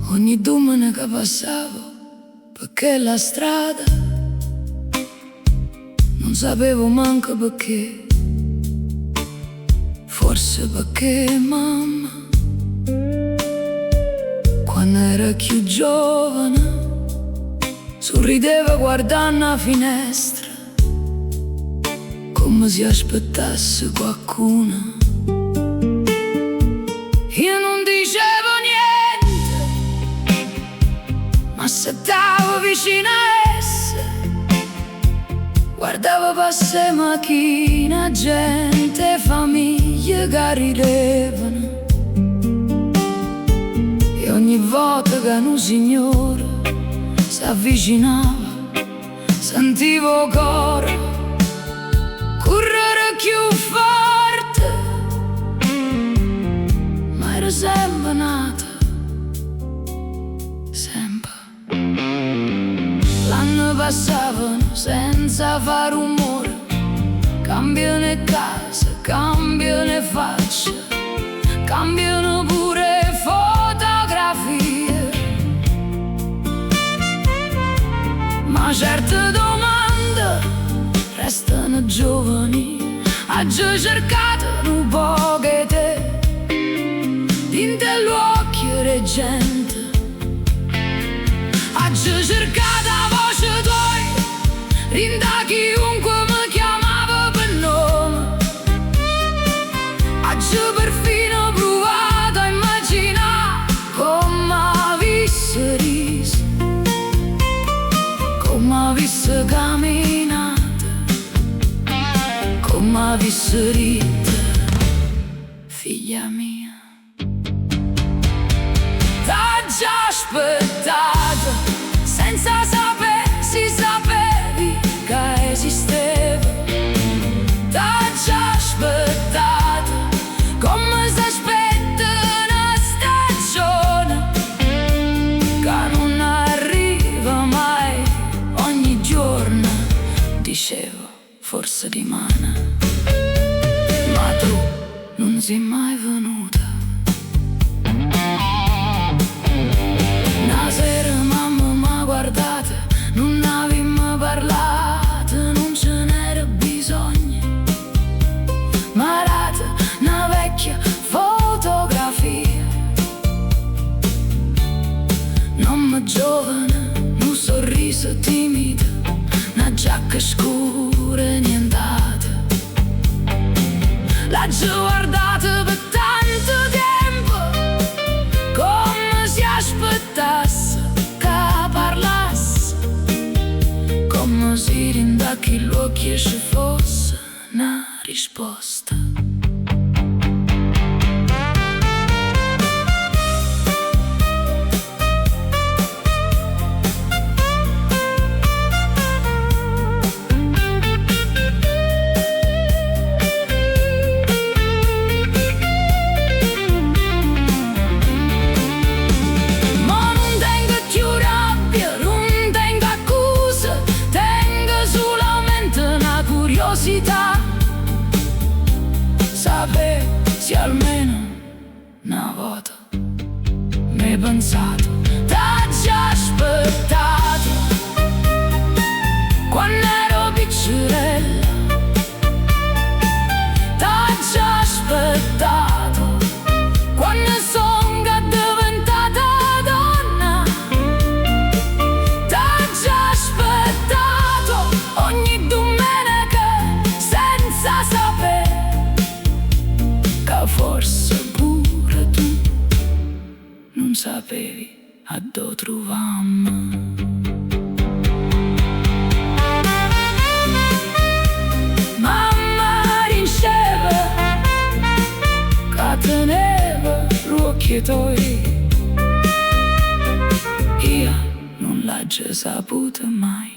Ogni domenica passavo perché la strada non sapevo manco perché, forse perché mamma quando era più giovane sorrideva guardando la finestra come se aspettasse qualcuno. Io non dicevo niente, ma stavo vicino a esse, guardavo passare macchine, gente, famiglie che ridevano. E ogni volta che un signore si avvicinava sentivo il cuore correre più forte, ma era sempre nata, sempre. L'anno passavano senza far rumore, cambiano casa, cambiano faccia, cambiano pure fotografie, ma certe domande restano giovani. Oggi cercato un po' che te dentro l'occhio reggente, oggi cercato la voce tua dentro chiunque mi chiamava per nome, oggi perfino provato a immaginare come avesse riso, come avesse camminato, come avesse ridere, figlia mia. T'ha già aspettato senza sapere, si sapevi che esisteva. T'ha già aspettato come si aspetta una stagione che non arriva mai. Ogni giorno dicevo forse rimane, ma tu non sei mai venuta. Una sera mamma m'ha guardata, non avevamo parlato, non ce n'era bisogno, ma data una vecchia fotografia, nonna giovane, un sorriso timido, una giacca scura e nientata. L'ho guardata per tanto tempo, come si aspettasse che parlasse, come se rindacchi l'occhio ci fosse una risposta. Sape se almeno una volta mi hai pensato. T'ha già aspettato quando ero piccirella, t'ha già aspettato quando sono diventata donna, t'ha già aspettato ogni domenica senza sapere che forse pure tu non sapevi a dove trovammo. Mamma diceva che teneva l'occhio occhi tuoi. Io non l'ho già saputo mai.